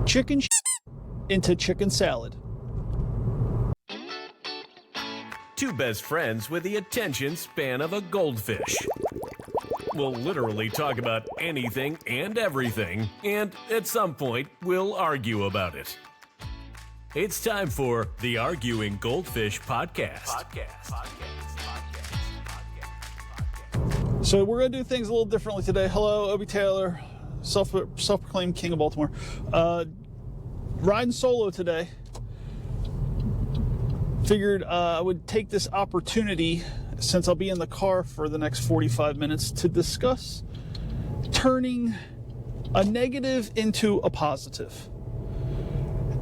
chicken into chicken salad. Two best friends with the attention span of a goldfish. We'll literally talk about anything and everything, and at some point, we'll argue about it. It's time for the Arguing Goldfish podcast. So we're going to do things a little differently today. Hello, Obi Taylor, self-proclaimed king of Baltimore. Riding solo today. Figured I would take this opportunity, since I'll be in the car for the next 45 minutes, to discuss turning a negative into a positive.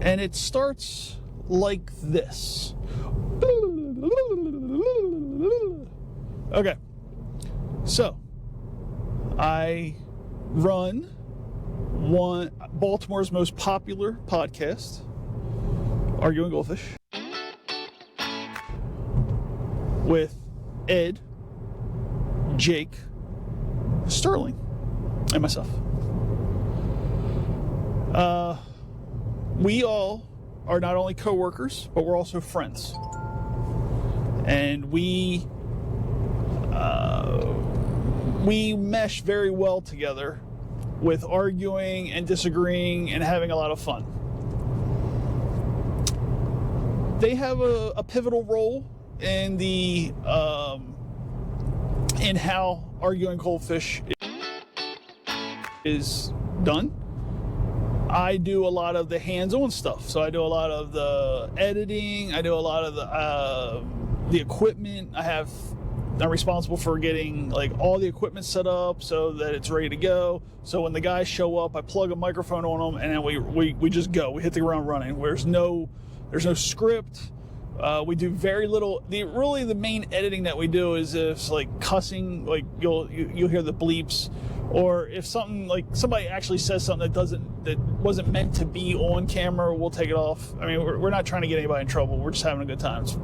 And it starts like this. Okay. So, I run Baltimore's most popular podcast, Arguing Goldfish, with Ed, Jake, Sterling, and myself. We all are not only co-workers, but we're also friends. And we mesh very well together with arguing and disagreeing and having a lot of fun. They have a pivotal role in the in how Arguing Goldfish is done. I do a lot of the hands-on stuff, so I do a lot of the editing. I do a lot of the equipment. I'm responsible for getting like all the equipment set up so that it's ready to go. So when the guys show up, I plug a microphone on them, and then we just go. We hit the ground running. There's no script. We do very little. The main editing that we do is if like cussing, like you'll hear the bleeps, or if something like somebody actually says something that wasn't meant to be on camera, we'll take it off. I mean, we're not trying to get anybody in trouble. We're just having a good time. It's,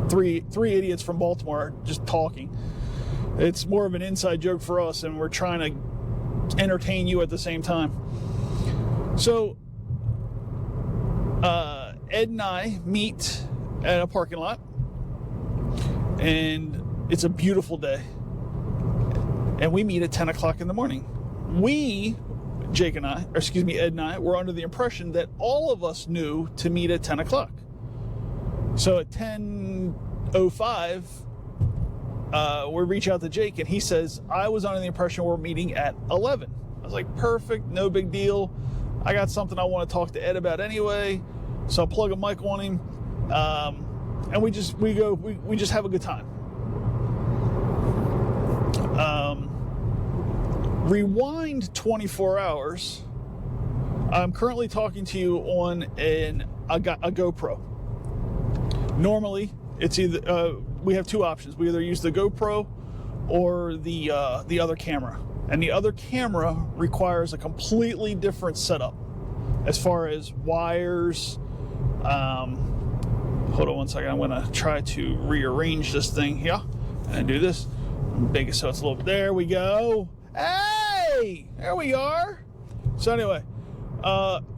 three idiots from Baltimore just talking. It's more of an inside joke for us, and we're trying to entertain you at the same time. So, Ed and I meet at a parking lot, and it's a beautiful day, and we meet at 10 o'clock in the morning. Ed and I, were under the impression that all of us knew to meet at 10 o'clock. So at 10:05, we reach out to Jake, and he says, I was under the impression we're meeting at 11. I was like, perfect, no big deal. I got something I want to talk to Ed about anyway. So I plug a mic on him, and we just have a good time. Rewind 24 hours. I'm currently talking to you on a GoPro. Normally, it's either we have two options. We either use the GoPro or the other camera, and the other camera requires a completely different setup as far as wires. Hold on one second. I'm gonna try to rearrange this thing here and do this. Make it so it's a little. There we go. Hey, there we are. So anyway,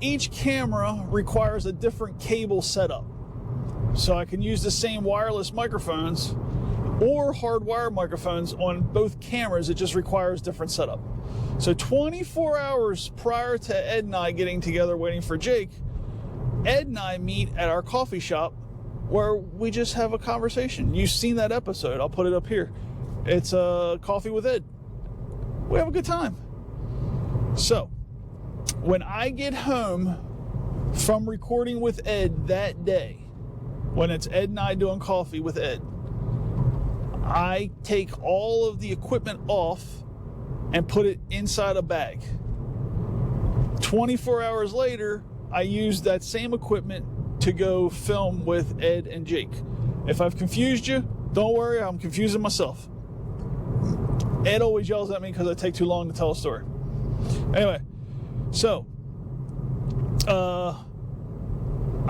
each camera requires a different cable setup. So I can use the same wireless microphones or hardwired microphones on both cameras. It just requires different setup. So 24 hours prior to Ed and I getting together waiting for Jake, Ed and I meet at our coffee shop where we just have a conversation. You've seen that episode. I'll put it up here. It's Coffee with Ed. We have a good time. So when I get home from recording with Ed that day, when it's Ed and I doing coffee with Ed, I take all of the equipment off and put it inside a bag. 24 hours later, I use that same equipment to go film with Ed and Jake. If I've confused you, don't worry, I'm confusing myself. Ed always yells at me because I take too long to tell a story. Anyway, so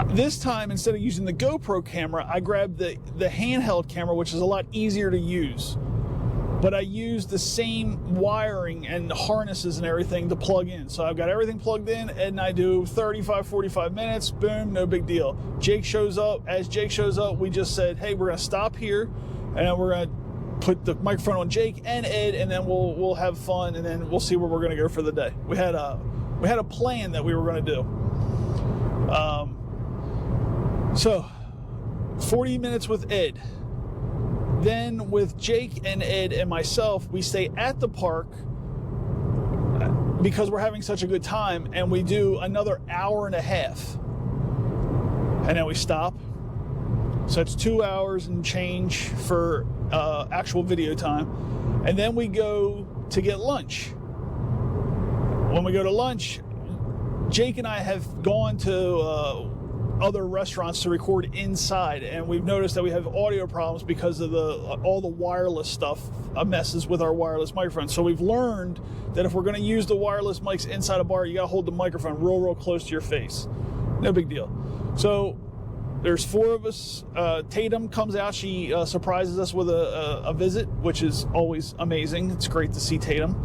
this time, instead of using the GoPro camera, I grabbed the handheld camera, which is a lot easier to use. but I use the same wiring and harnesses and everything to plug in. So I've got everything plugged in, and I do 35, 45 minutes, boom, no big deal. Jake shows up. As Jake shows up, we just said, hey, we're going to stop here, and we're going to put the microphone on Jake and Ed, and then we'll have fun, and then we'll see where we're going to go for the day. We had a plan that we were going to do. So 40 minutes with Ed. Then with Jake and Ed and myself, we stay at the park because we're having such a good time, and we do another hour and a half. And then we stop. So it's 2 hours and change for actual video time. And then we go to get lunch. When we go to lunch, Jake and I have gone to other restaurants to record inside, and we've noticed that we have audio problems because of all the wireless stuff messes with our wireless microphone. So we've learned that if we're going to use the wireless mics inside a bar, you got to hold the microphone real close to your face. No big deal. So there's 4 of us. Tatum comes out. She surprises us with a visit, which is always amazing. It's great to see Tatum.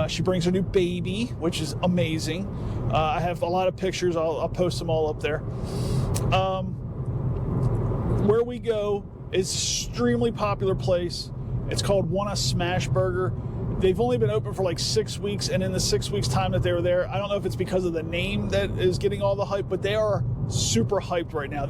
She brings her new baby, which is amazing. I have a lot of pictures. I'll post them all up there. Where we go is an extremely popular place. It's called Wanna Smash Burger. They've only been open for like 6 weeks, and in the 6 weeks time that they were there, I don't know if it's because of the name that is getting all the hype, but they are super hyped right now.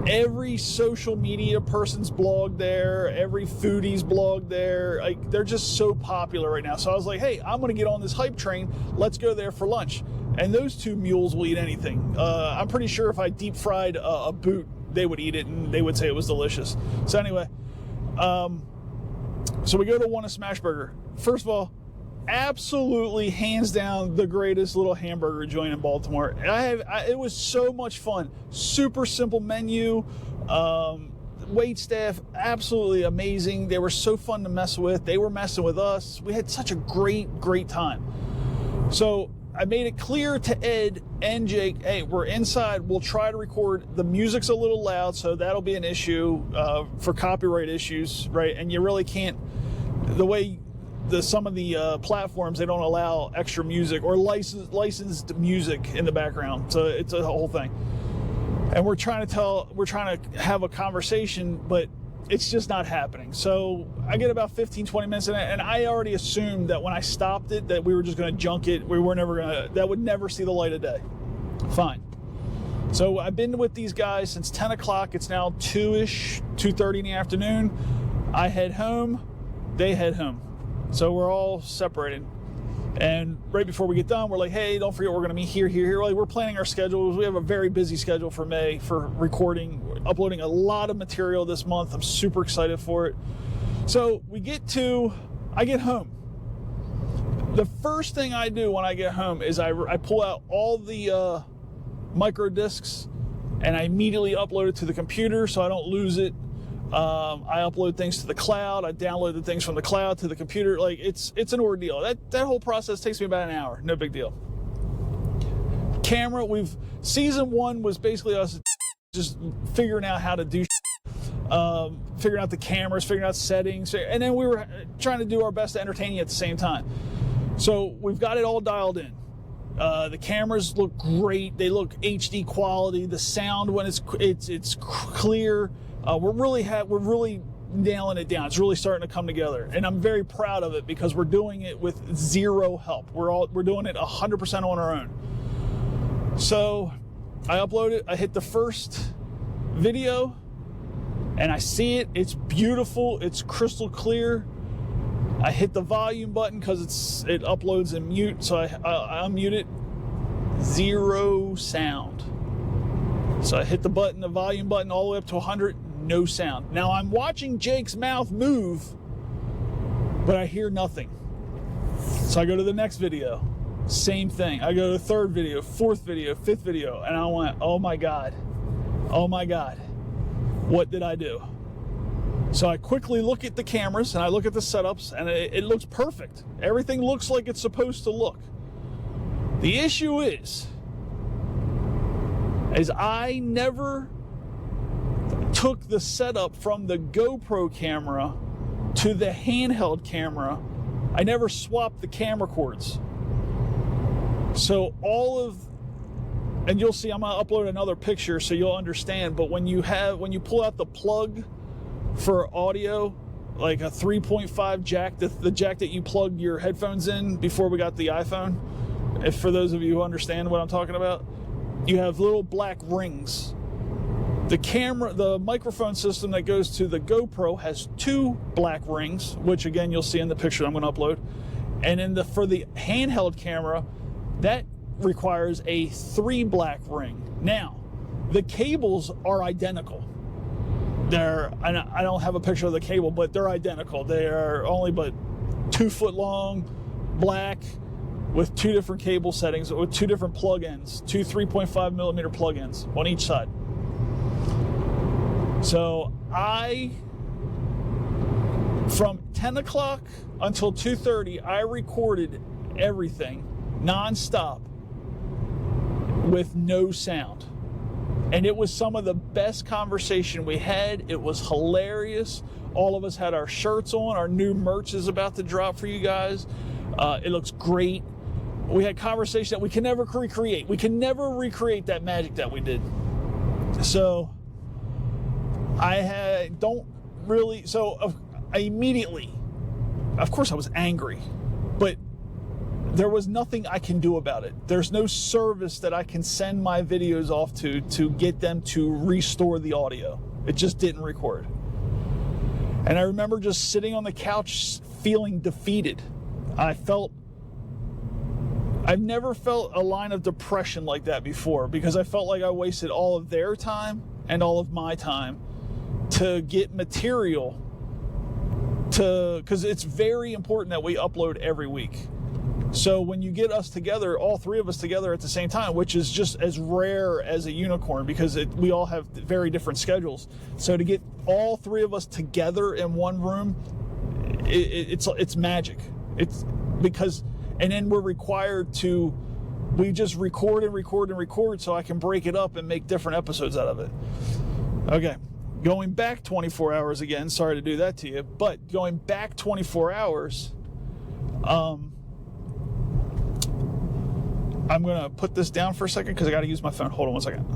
Every social media person's blog there, every foodie's blog there. Like, they're just so popular right now. So I was like, hey, I'm going to get on this hype train. Let's go there for lunch. And those 2 mules will eat anything. I'm pretty sure if I deep fried a boot, they would eat it and they would say it was delicious. So anyway, so we go to Wanna Smash Burger. First of all, absolutely hands down the greatest little hamburger joint in Baltimore. And it was so much fun. Super simple menu. Wait staff, absolutely amazing. They were so fun to mess with. They were messing with us. We had such a great time. So I made it clear to Ed and Jake, hey, we're inside. We'll try to record. The music's a little loud, so that'll be an issue for copyright issues, right? And you really can't, the way some of the platforms, they don't allow extra music or licensed music in the background. So it's a whole thing. And we're trying to have a conversation, but it's just not happening. So I get about 15, 20 minutes in it, and I already assumed that when I stopped it, that we were just going to junk it. That would never see the light of day. Fine. So I've been with these guys since 10 o'clock. It's now 2-ish, 2:30 in the afternoon. I head home. They head home. So we're all separated. And right before we get done, we're like, hey, don't forget we're going to meet here. Like, we're planning our schedules. We have a very busy schedule for May for recording, uploading a lot of material this month. I'm super excited for it. So I get home. The first thing I do when I get home is I pull out all the micro discs, and I immediately upload it to the computer so I don't lose it. I upload things to the cloud. I download the things from the cloud to the computer. Like, it's an ordeal. That whole process takes me about an hour. No big deal. Camera, season 1 was basically us just figuring out how to do figuring out the cameras, figuring out settings, and then we were trying to do our best to entertain you at the same time. So we've got it all dialed in. The cameras look great. They look HD quality. The sound, when it's clear. We're really nailing it down. It's really starting to come together, and I'm very proud of it because we're doing it with zero help. We're doing it 100% on our own. So I upload it. I hit the first video, and I see it. It's beautiful. It's crystal clear. I hit the volume button because it uploads in mute, so I unmute it. Zero sound. So I hit the volume button all the way up to 100. No sound. Now I'm watching Jake's mouth move, but I hear nothing. So I go to the next video. Same thing. I go to the third video, fourth video, fifth video, and I went, oh my God. What did I do? So I quickly look at the cameras and I look at the setups, and it looks perfect. Everything looks like it's supposed to look. The issue is I never took the setup from the GoPro camera to the handheld camera, I never swapped the camera cords. So and you'll see, I'm gonna upload another picture so you'll understand, but when you pull out the plug for audio, like a 3.5 jack, the jack that you plug your headphones in before we got the iPhone, if for those of you who understand what I'm talking about, you have little black rings. The microphone system that goes to the GoPro has 2 black rings, which again you'll see in the picture I'm going to upload. And for the handheld camera, that requires a 3 black ring. Now, the cables are identical. I don't have a picture of the cable, but they're identical. They are only but 2 foot long, black, with 2 different cable settings, with 2 different plug-ins, 2 3.5 millimeter plug-ins on each side. So from 10 o'clock until 2:30, I recorded everything nonstop with no sound. And it was some of the best conversation we had. It was hilarious. All of us had our shirts on. Our new merch is about to drop for you guys. It looks great. We had conversation that we can never recreate. We can never recreate that magic that we did. So I immediately, of course I was angry, but there was nothing I can do about it. There's no service that I can send my videos off to get them to restore the audio. It just didn't record. And I remember just sitting on the couch feeling defeated. I've never felt a line of depression like that before, because I felt like I wasted all of their time and all of my time to get material because it's very important that we upload every week. So when you get us together, all 3 of us together at the same time, which is just as rare as a unicorn, because we all have very different schedules. So to get all 3 of us together in one room, it's magic. It's because, and then we're required to, we just record and record and record so I can break it up and make different episodes out of it. Okay, going back 24 hours again, sorry to do that to you, but going back 24 hours, I'm going to put this down for a second because I got to use my phone. Hold on one second.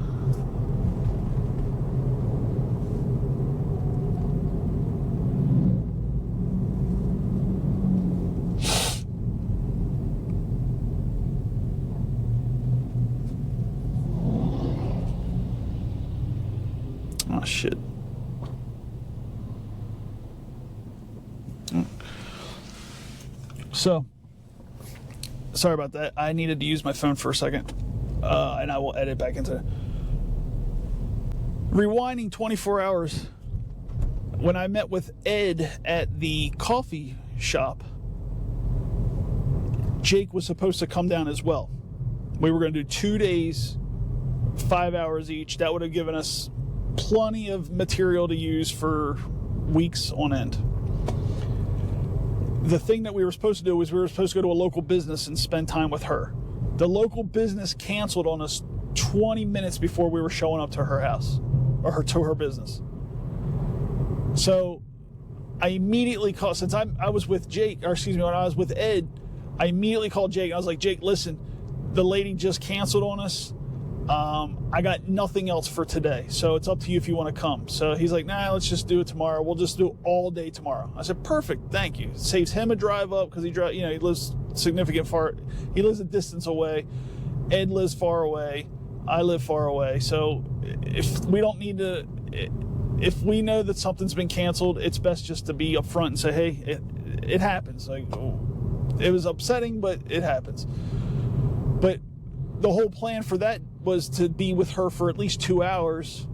Oh, shit. So, sorry about that. I needed to use my phone for a second, and I will edit back into it. Rewinding 24 hours, when I met with Ed at the coffee shop, Jake was supposed to come down as well. We were going to do 2 days, 5 hours each. That would have given us plenty of material to use for weeks on end. The thing that we were supposed to do was we were supposed to go to a local business and spend time with her. The local business canceled on us 20 minutes before we were showing up to her house, or to her business. So I immediately called, since I was with Jake, or excuse me, when I was with Ed, I immediately called Jake. I was like, Jake, listen, the lady just canceled on us. I got nothing else for today, so it's up to you if you want to come. So he's like, nah, let's just do it tomorrow. We'll just do it all day tomorrow. I said, perfect, thank you. Saves him a drive up because he lives significant far. He lives a distance away. Ed lives far away. I live far away. So if we know that something's been canceled, it's best just to be upfront and say, hey, it happens. Like, it was upsetting, but it happens. But the whole plan for that was to be with her for at least 2 hours,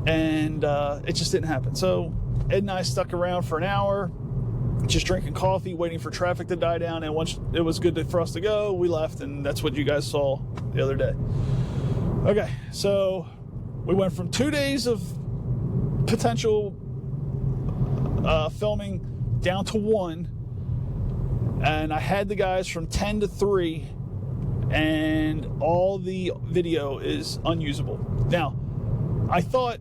and it just didn't happen. So Ed and I stuck around for an hour, just drinking coffee, waiting for traffic to die down, and once it was good for us to go, we left, and that's what you guys saw the other day. Okay, so we went from 2 days of potential filming down to 1, and I had the guys from 10 to 3, and all the video is unusable. Now, I thought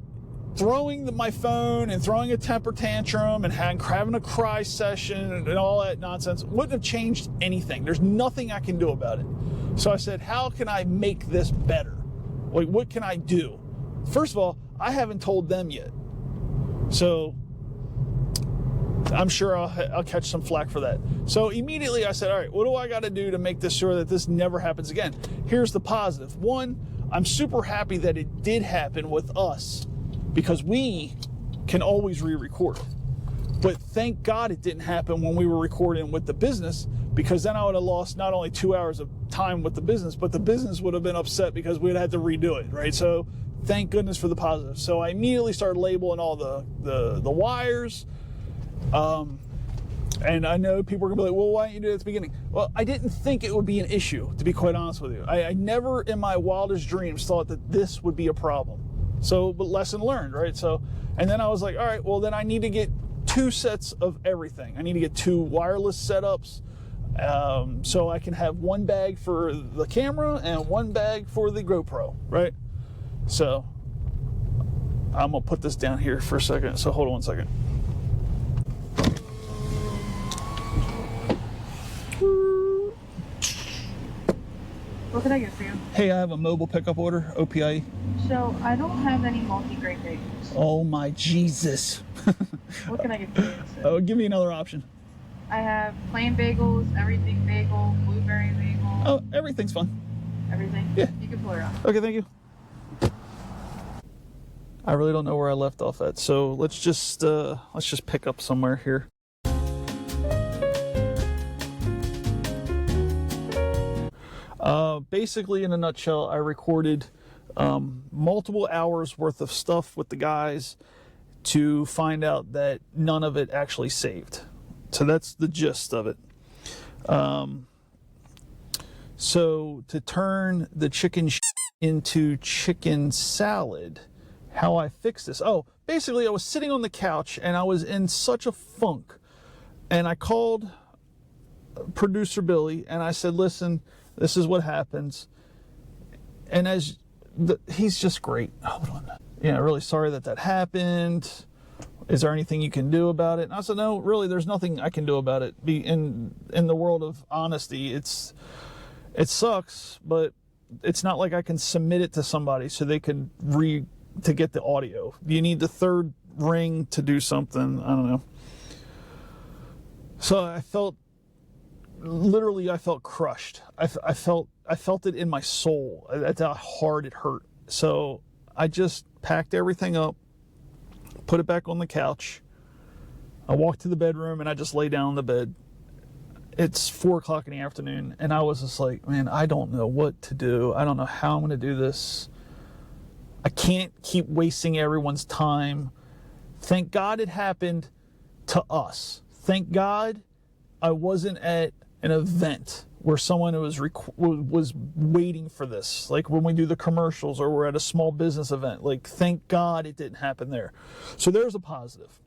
throwing my phone and throwing a temper tantrum and having a cry session and all that nonsense wouldn't have changed anything. There's nothing I can do about it. So I said, how can I make this better? Like, what can I do? First of all, I haven't told them yet. So I'm sure I'll catch some flack for that. So immediately I said, all right, what do I got to do to make this sure that this never happens again? Here's the positive. One, I'm super happy that it did happen with us because we can always re-record. But thank God it didn't happen when we were recording with the business, because then I would have lost not only 2 hours of time with the business, but the business would have been upset because we'd had to redo it, right? So thank goodness for the positive. So I immediately started labeling all the wires. And I know people are going to be like, well, why didn't you do it at the beginning? Well, I didn't think it would be an issue, to be quite honest with you. I never in my wildest dreams thought that this would be a problem. So, but lesson learned, right? So, and then I was like, all right, well, then I need to get 2 sets of everything. I need to get 2 wireless setups. So I can have 1 bag for the camera and 1 bag for the GoPro, right? So I'm going to put this down here for a second. So hold on 1 second. What can I get for you? Hey, I have a mobile pickup order, OPI. So I don't have any multi-grain bagels. Oh my Jesus. What can I get for you? Oh, give me another option. I have plain bagels, everything bagel, blueberry bagel. Oh, everything's fine. Everything? Yeah. You can pull it out. Okay, thank you. I really don't know where I left off at, so let's just pick up somewhere here. Basically, in a nutshell, I recorded multiple hours worth of stuff with the guys to find out that none of it actually saved. So that's the gist of it. So to turn the chicken into chicken salad, how I fixed this. Oh, basically I was sitting on the couch and I was in such a funk, and I called producer Billy and I said, listen, this is what happens. And he's just great. Hold on. Yeah, really sorry that happened. Is there anything you can do about it? And I said, no, really, there's nothing I can do about it. In the world of honesty, it sucks, but it's not like I can submit it to somebody so they could to get the audio. You need the third ring to do something. I don't know. So I felt crushed. I felt it in my soul. That's how hard it hurt. So I just packed everything up, put it back on the couch. I walked to the bedroom and I just lay down on the bed. It's 4:00 in the afternoon and I was just like, man, I don't know what to do. I don't know how I'm going to do this. I can't keep wasting everyone's time. Thank God it happened to us. Thank God I wasn't at an event where someone was waiting for this, like when we do the commercials or we're at a small business event. Like, thank God it didn't happen there. So there's a positive.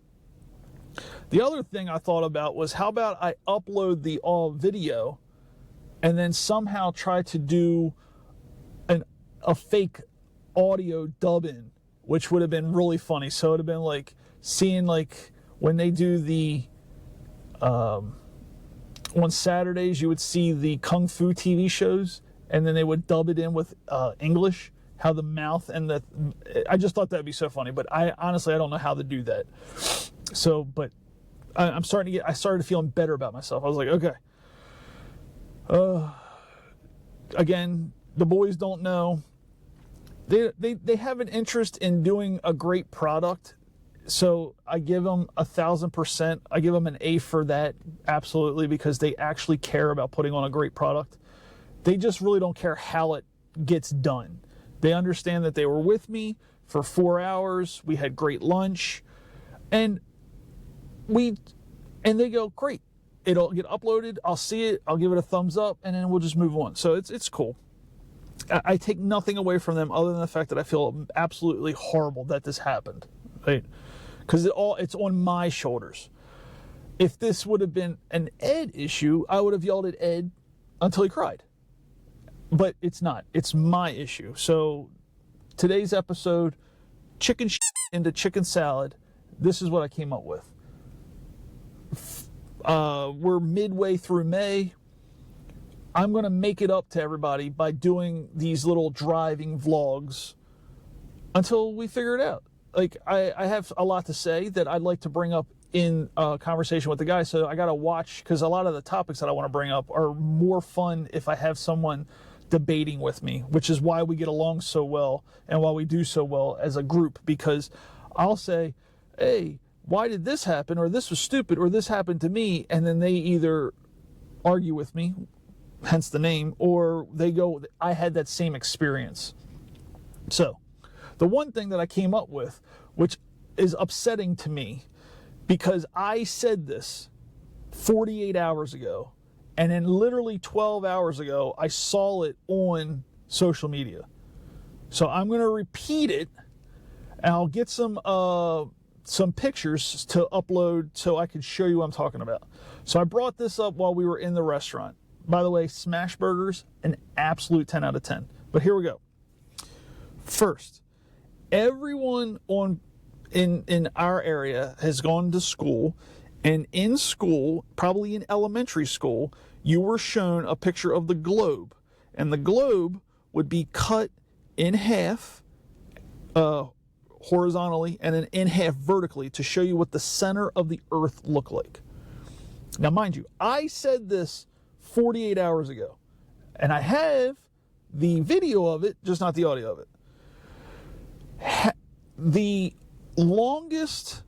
The other thing I thought about was, how about I upload the all video and then somehow try to do a fake audio dub-in, which would have been really funny. So it would have been like seeing, like, when they do the on Saturdays, you would see the Kung Fu TV shows, and then they would dub it in with English, how the mouth and I just thought that'd be so funny, but I don't know how to do that. So, but I started feeling better about myself. I was like, okay. Again, the boys don't know. They have an interest in doing a great product. So I give them 1,000%. I give them an A for that, absolutely, because they actually care about putting on a great product. They just really don't care how it gets done. They understand that they were with me for 4 hours. We had great lunch, and they go, great. It'll get uploaded. I'll see it. I'll give it a thumbs up, and then we'll just move on. So it's cool. I take nothing away from them other than the fact that I feel absolutely horrible that this happened, right? Because it's on my shoulders. If this would have been an Ed issue, I would have yelled at Ed until he cried. But it's not. It's my issue. So today's episode, chicken into chicken salad, this is what I came up with. We're midway through May. I'm going to make it up to everybody by doing these little driving vlogs until we figure it out. Like, I have a lot to say that I'd like to bring up in a conversation with the guys, so I got to watch, because a lot of the topics that I want to bring up are more fun if I have someone debating with me, which is why we get along so well and why we do so well as a group, because I'll say, hey, why did this happen, or this was stupid, or this happened to me, and then they either argue with me, hence the name, or they go, I had that same experience. So the one thing that I came up with, which is upsetting to me, because I said this 48 hours ago, and then literally 12 hours ago, I saw it on social media. So I'm going to repeat it, and I'll get some pictures to upload so I can show you what I'm talking about. So I brought this up while we were in the restaurant. By the way, smash burgers, an absolute 10 out of 10. But here we go. First, everyone in our area has gone to school, and in school, probably in elementary school, you were shown a picture of the globe, and the globe would be cut in half horizontally and then in half vertically to show you what the center of the earth looked like. Now, mind you, I said this 48 hours ago, and I have the video of it, just not the audio of it. The longest,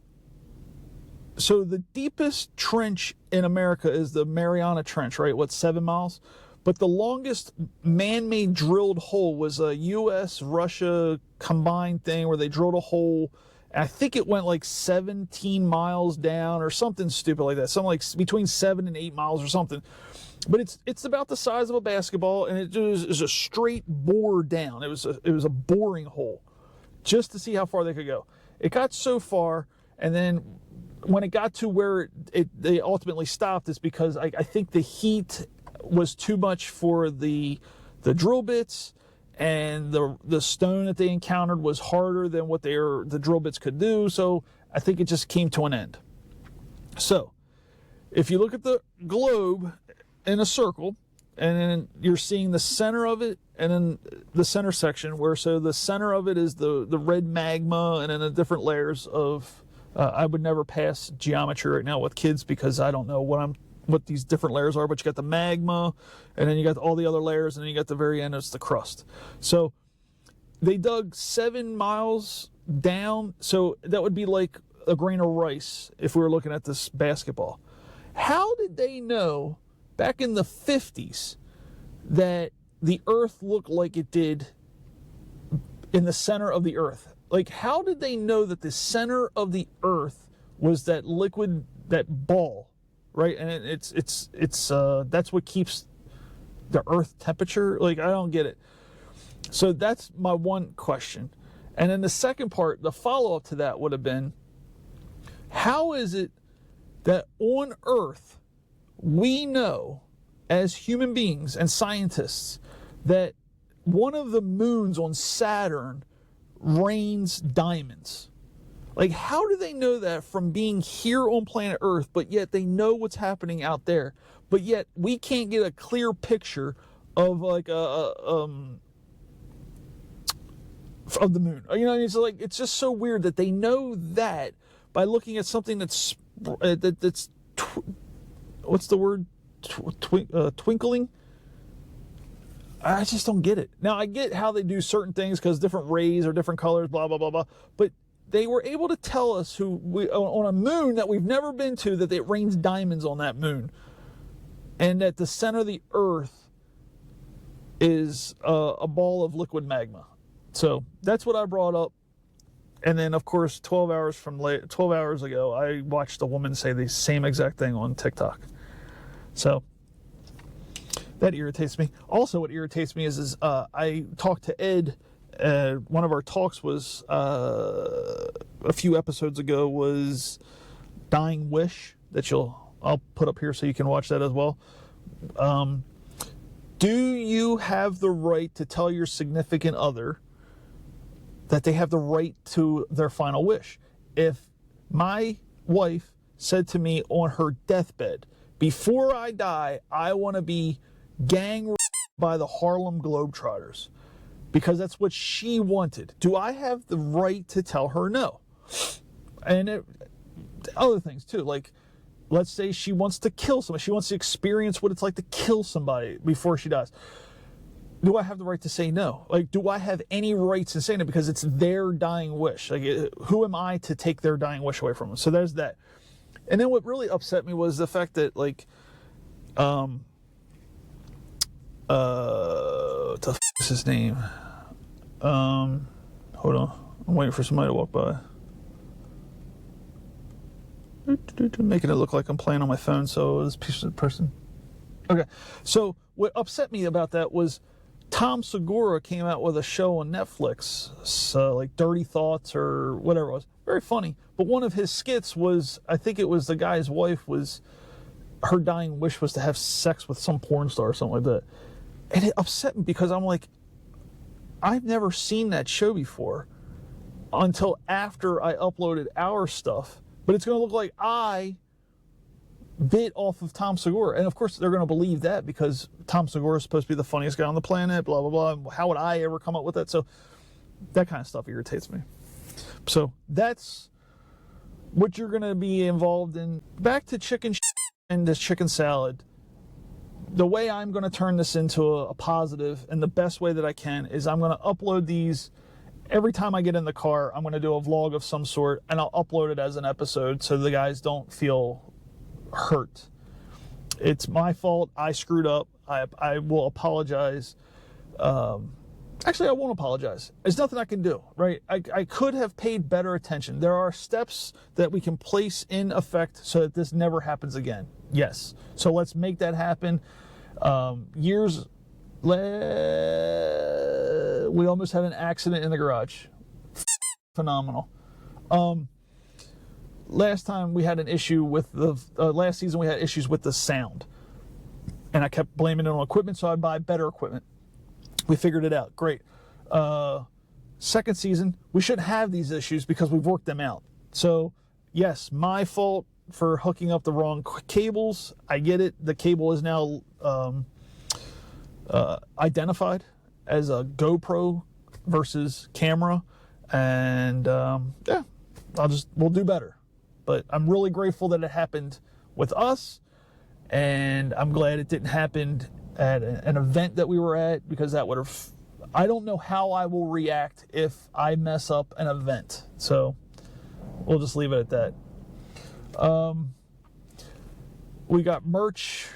so the deepest trench in America is the Mariana Trench, right? What, 7 miles? But the longest man-made drilled hole was a U.S.-Russia combined thing where they drilled a hole, and I think it went like 17 miles down or something stupid like that. Something like between 7 and 8 miles or something. But it's about the size of a basketball, and it was a straight bore down. It was a boring hole just to see how far they could go. It got so far, and then when it got to where they ultimately stopped, is because I think the heat was too much for the drill bits, and the stone that they encountered was harder than what the drill bits could do. So I think it just came to an end. So if you look at the globe in a circle, and then you're seeing the center of it, and then the center section where, so the center of it is the red magma, and then the different layers of I would never pass geometry right now with kids because I don't know what these different layers are, but you got the magma, and then you got all the other layers, and then you got the very end, it's the crust. So they dug 7 miles down, so that would be like a grain of rice if we were looking at this basketball. How did they know back in the 50s that the earth looked like it did in the center of the earth? Like, how did they know that the center of the earth was that liquid, that ball, right? And it's that's what keeps the earth temperature. Like, I don't get it. So that's my one question. And then the second part, the follow-up to that would have been, how is it that on earth we know as human beings and scientists that one of the moons on Saturn rains diamonds? Like, how do they know that from being here on planet Earth, but yet they know what's happening out there, but yet we can't get a clear picture of like of the moon? You know, it's like, it's just so weird that they know that by looking at something that's what's the word? Twinkling? I just don't get it. Now, I get how they do certain things because different rays are different colors, blah, blah, blah, blah. But they were able to tell us on a moon that we've never been to, that it rains diamonds on that moon. And that the center of the earth is a ball of liquid magma. So that's what I brought up. And then, of course, 12 hours ago, I watched a woman say the same exact thing on TikTok. So that irritates me. Also, what irritates me is I talked to Ed. One of our talks was a few episodes ago was Dying Wish, that I'll put up here so you can watch that as well. Do you have the right to tell your significant other that they have the right to their final wish. If my wife said to me on her deathbed, before I die, I want to be gang by the Harlem Globetrotters, because that's what she wanted, do I have the right to tell her no? And other things too, like, let's say she wants to kill somebody. She wants to experience what it's like to kill somebody before she dies. Do I have the right to say no? Like, do I have any rights in saying it because it's their dying wish? Like, who am I to take their dying wish away from them? So there's that. And then what really upset me was the fact that, like, what the f is his name? Hold on. I'm waiting for somebody to walk by. Making it look like I'm playing on my phone, so this person. Okay. So what upset me about that was Tom Segura came out with a show on Netflix, so like Dirty Thoughts or whatever it was. Very funny. But one of his skits was, I think it was the guy's wife was, her dying wish was to have sex with some porn star or something like that. And it upset me because I'm like, I've never seen that show before until after I uploaded our stuff. But it's going to look like I bit off of Tom Segura. And of course they're going to believe that because Tom Segura is supposed to be the funniest guy on the planet, blah, blah, blah. How would I ever come up with that? So that kind of stuff irritates me. So that's what you're going to be involved in. Back to chicken and this chicken salad. The way I'm going to turn this into a positive, and the best way that I can, is I'm going to upload these every time I get in the car. I'm going to do a vlog of some sort, and I'll upload it as an episode so the guys don't feel hurt. It's my fault. I screwed up. I will apologize. Actually, I won't apologize. There's nothing I can do, right? I could have paid better attention. There are steps that we can place in effect so that this never happens again. Yes. So let's make that happen. We almost had an accident in the garage. Phenomenal. Last time we had an issue with last season we had issues with the sound. And I kept blaming it on equipment, so I'd buy better equipment. We figured it out. Great. Second season, we shouldn't have these issues because we've worked them out. So, yes, my fault for hooking up the wrong cables. I get it. The cable is now identified as a GoPro versus camera. And, yeah, we'll do better. But I'm really grateful that it happened with us. And I'm glad it didn't happen at an event that we were at, because that would have, I don't know how I will react if I mess up an event. So we'll just leave it at that. We got merch.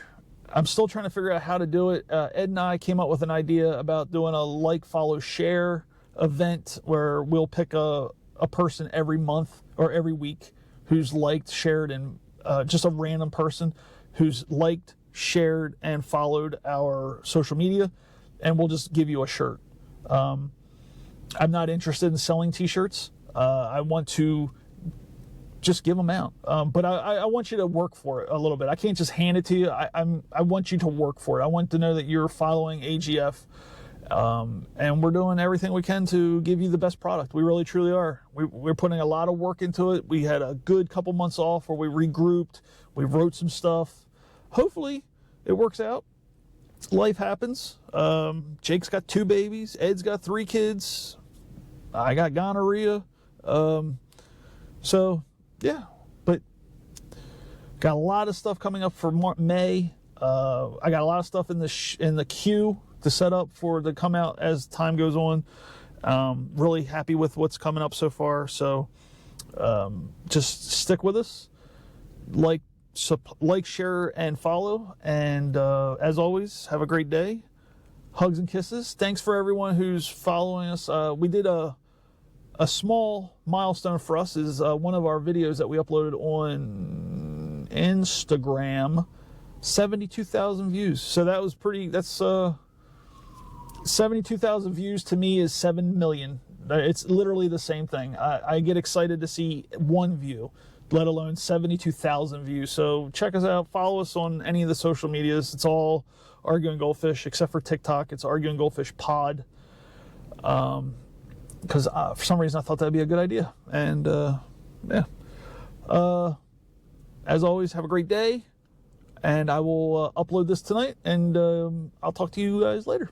I'm still trying to figure out how to do it. Ed and I came up with an idea about doing a like, follow, share event where we'll pick a person every month or every week who's liked, shared, and just a random person who's liked, shared, and followed our social media, and we'll just give you a shirt. I'm not interested in selling t-shirts. I want to just give them out. But I want you to work for it a little bit. I can't just hand it to you. I want you to work for it. I want to know that you're following AGF, and we're doing everything we can to give you the best product. We really, truly are. We're putting a lot of work into it. We had a good couple months off where we regrouped. We wrote some stuff. Hopefully it works out. Life happens. Jake's got 2 babies. Ed's got 3 kids. I got gonorrhea. So, yeah. But got a lot of stuff coming up for May. I got a lot of stuff in the queue to set up for to come out as time goes on. Really happy with what's coming up so far. So, just stick with us. Like, share, and follow. And as always, have a great day. Hugs and kisses. Thanks for everyone who's following us. We did a small milestone for us is one of our videos that we uploaded on Instagram. 72,000 views. So that was pretty. That's 72,000 views to me is 7 million. It's literally the same thing. I get excited to see 1 view, let alone 72,000 views. So check us out. Follow us on any of the social medias. It's all Arguing Goldfish, except for TikTok. It's Arguing Goldfish Pod. because for some reason I thought that'd be a good idea. And yeah. As always, have a great day, and I will upload this tonight, and I'll talk to you guys later.